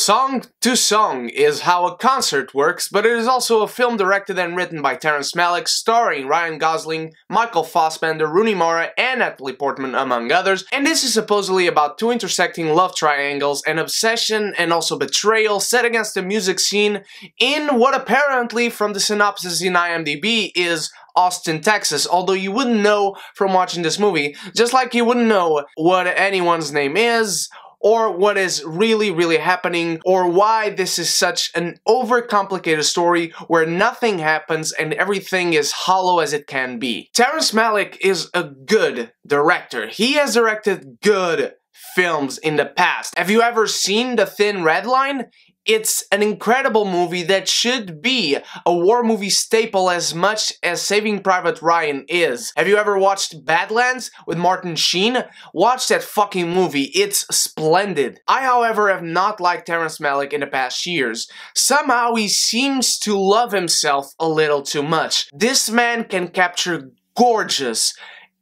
Song to Song is how a concert works, but it is also a film directed and written by Terrence Malick, starring Ryan Gosling, Michael Fassbender, Rooney Mara, and Natalie Portman, among others, and this is supposedly about two intersecting love triangles, an obsession and also betrayal set against the music scene in what apparently, from the synopsis in IMDb, is Austin, Texas, although you wouldn't know from watching this movie, just like you wouldn't know what anyone's name is, or what is really happening, or why this is such an overcomplicated story where nothing happens and everything is hollow as it can be. Terrence Malick is a good director. He has directed good films in the past. Have you ever seen The Thin Red Line? It's an incredible movie that should be a war movie staple as much as Saving Private Ryan is. Have you ever watched Badlands with Martin Sheen? Watch that fucking movie, it's splendid. I, however, have not liked Terrence Malick in the past years. Somehow he seems to love himself a little too much. This man can capture gorgeous,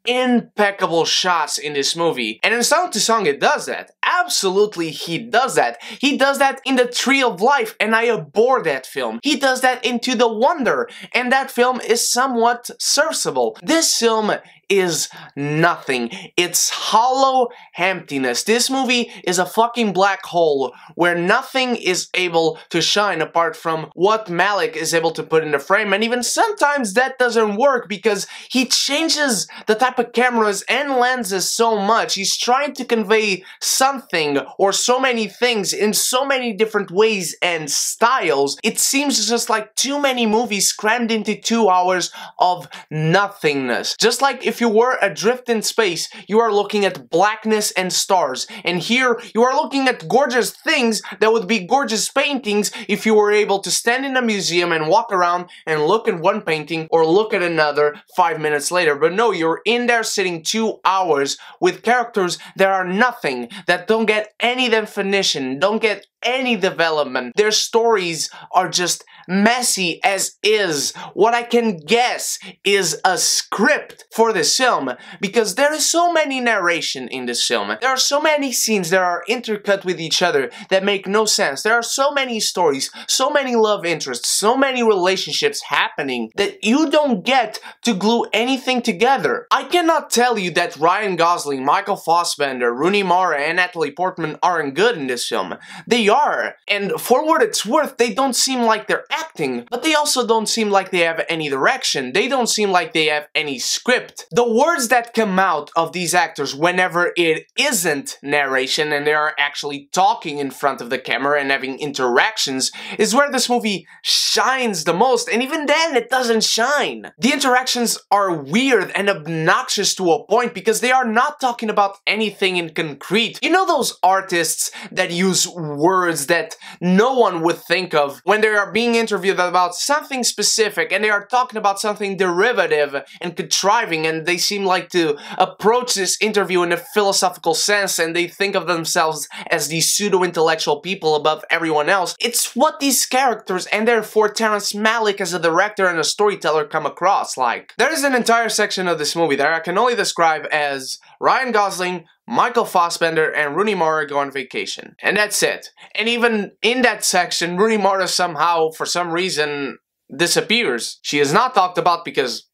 impeccable shots in this movie, and in Song to Song it does that. Absolutely he does that. He does that in The Tree of Life, and I abhor that film. He does that in To the Wonder, and that film is somewhat serviceable. This film is nothing. It's hollow emptiness. This movie is a fucking black hole where nothing is able to shine apart from what Malick is able to put in the frame, and even sometimes that doesn't work because he changes the type of cameras and lenses so much. He's trying to convey something or so many things in so many different ways and styles. It seems just like too many movies crammed into 2 hours of nothingness. Just like if you were adrift in space, you are looking at blackness and stars, and here you are looking at gorgeous things that would be gorgeous paintings if you were able to stand in a museum and walk around and look at one painting or look at another 5 minutes later. But no, you're in there sitting 2 hours with characters that are nothing, that don't get any definition, don't get any development. Their stories are just messy as is. What I can guess is a script for this film, because there is so many narration in this film. There are so many scenes that are intercut with each other that make no sense. There are so many stories, so many love interests, so many relationships happening that you don't get to glue anything together. I cannot tell you that Ryan Gosling, Michael Fassbender, Rooney Mara, and Natalie Portman aren't good in this film. They are, and for what it's worth, they don't seem like they're acting, but they also don't seem like they have any direction. They don't seem like they have any script. The words that come out of these actors whenever it isn't narration and they are actually talking in front of the camera and having interactions is where this movie shines the most, and even then it doesn't shine. The interactions are weird and obnoxious to a point because they are not talking about anything in concrete. You know those artists that use words that no one would think of when they are being interviewed about something specific and they are talking about something derivative and contriving, and they seem like to approach this interview in a philosophical sense and they think of themselves as these pseudo-intellectual people above everyone else. It's what these characters, and therefore Terrence Malick as a director and a storyteller, come across like. There is an entire section of this movie that I can only describe as Ryan Gosling, Michael Fassbender, and Rooney Mara go on vacation. And that's it. And even in that section, Rooney Mara somehow, for some reason, disappears. She is not talked about because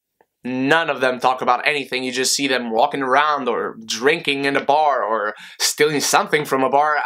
none of them talk about anything. You just see them walking around or drinking in a bar or stealing something from a bar.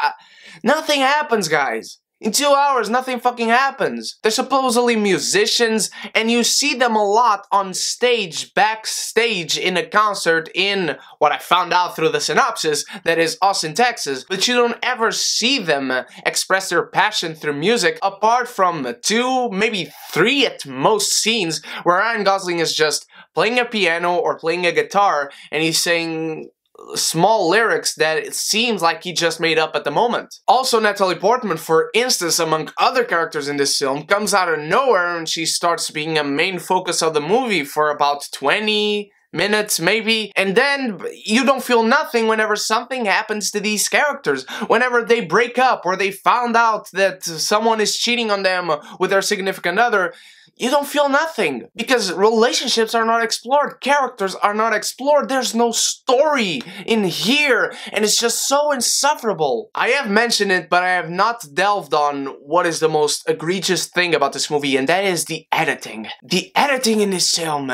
Nothing happens, guys. In 2 hours, nothing fucking happens. They're supposedly musicians, and you see them a lot on stage, backstage in a concert in what I found out through the synopsis, that is Austin, Texas, but you don't ever see them express their passion through music, apart from 2, maybe 3 at most scenes, where Ryan Gosling is just playing a piano or playing a guitar, and he's saying small lyrics that it seems like he just made up at the moment. Also, Natalie Portman, for instance, among other characters in this film, comes out of nowhere and she starts being a main focus of the movie for about 20 minutes maybe, and then you don't feel nothing whenever something happens to these characters. Whenever they break up or they found out that someone is cheating on them with their significant other, you don't feel nothing. Because relationships are not explored, characters are not explored, there's no story in here, and it's just so insufferable. I have mentioned it, but I have not delved on what is the most egregious thing about this movie, and that is the editing. The editing in this film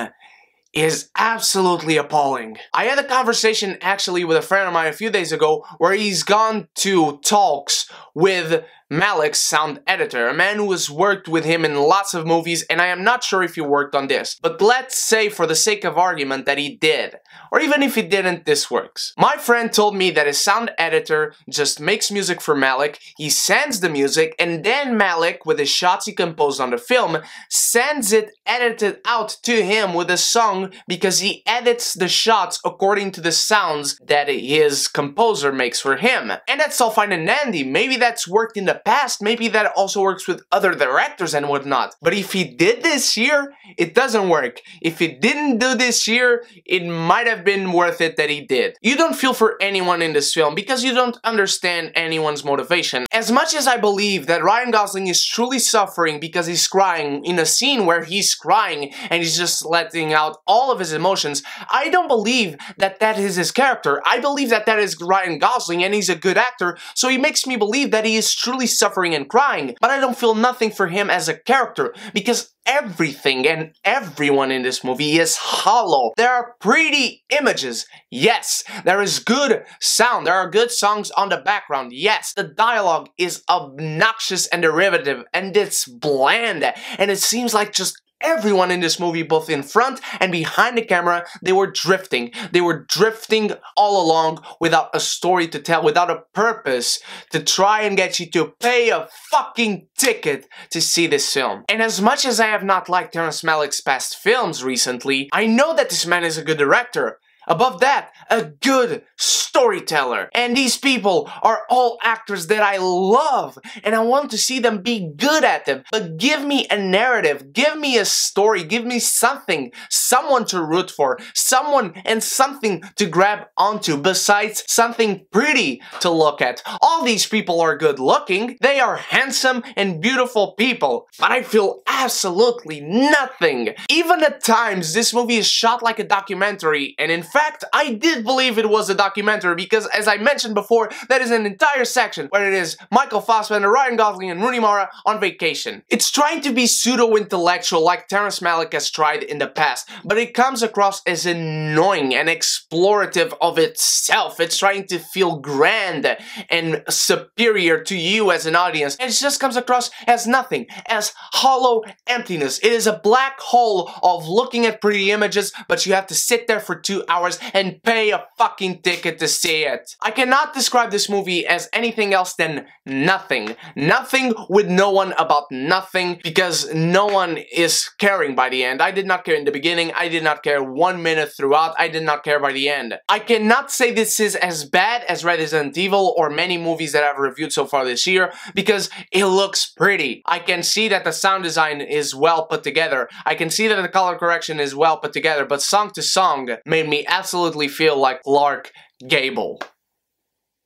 is absolutely appalling. I had a conversation actually with a friend of mine a few days ago where he's gone to talks with Malick's sound editor, a man who has worked with him in lots of movies, and I am not sure if he worked on this. But let's say for the sake of argument that he did. Or even if he didn't, this works. My friend told me that his sound editor just makes music for Malick, he sends the music, and then Malick, with the shots he composed on the film, sends it edited out to him with a song because he edits the shots according to the sounds that his composer makes for him. And that's all fine and dandy. Maybe that's worked in the past, maybe that also works with other directors and whatnot. But if he did this here, it doesn't work. If he didn't do this here, it might have been worth it that he did. You don't feel for anyone in this film because you don't understand anyone's motivation. As much as I believe that Ryan Gosling is truly suffering because he's crying in a scene where he's crying and he's just letting out all of his emotions, I don't believe that that is his character. I believe that that is Ryan Gosling and he's a good actor, so he makes me believe that he is truly suffering and crying, but I don't feel nothing for him as a character because everything and everyone in this movie is hollow. There are pretty images, yes. There is good sound, there are good songs on the background, yes. The dialogue is obnoxious and derivative and it's bland and it seems like just everyone in this movie, both in front and behind the camera, they were drifting. They were drifting all along without a story to tell, without a purpose to try and get you to pay a fucking ticket to see this film. And as much as I have not liked Terrence Malick's past films recently, I know that this man is a good director. Above that, a good storyteller. And these people are all actors that I love, and I want to see them be good at them. But give me a narrative, give me a story, give me something, someone to root for, someone and something to grab onto besides something pretty to look at. All these people are good looking, they are handsome and beautiful people, but I feel absolutely nothing. Even at times, this movie is shot like a documentary, and in fact, I did believe it was a documentary because, as I mentioned before, that is an entire section where it is Michael Fassbender, Ryan Gosling, and Rooney Mara on vacation. It's trying to be pseudo-intellectual like Terrence Malick has tried in the past, but it comes across as annoying and explorative of itself. It's trying to feel grand and superior to you as an audience, and it just comes across as nothing, as hollow emptiness. It is a black hole of looking at pretty images, but you have to sit there for 2 hours and pay a fucking ticket to see it. I cannot describe this movie as anything else than nothing. Nothing with no one about nothing, because no one is caring by the end. I did not care in the beginning, I did not care 1 minute throughout, I did not care by the end. I cannot say this is as bad as Resident Evil or many movies that I've reviewed so far this year, because it looks pretty. I can see that the sound design is well put together. I can see that the color correction is well put together, but song to song made me absolutely feel like Clark Gable.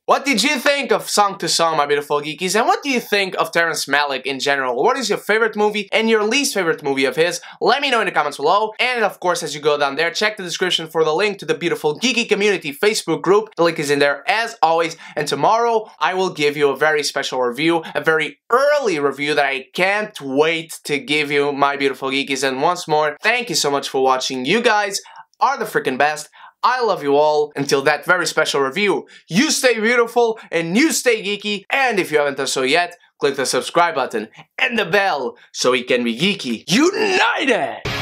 What did you think of Song to Song, my beautiful geekies? And what do you think of Terrence Malick in general? What is your favorite movie and your least favorite movie of his? Let me know in the comments below. And of course, as you go down there, check the description for the link to the beautiful Geeky Community Facebook group. The link is in there as always. And tomorrow, I will give you a very special review, a very early review that I can't wait to give you, my beautiful geekies. And once more, thank you so much for watching. You guys are the freaking best. I love you all. Until that very special review, you stay beautiful and you stay geeky. And if you haven't done so yet, click the subscribe button and the bell so we can be geeky united.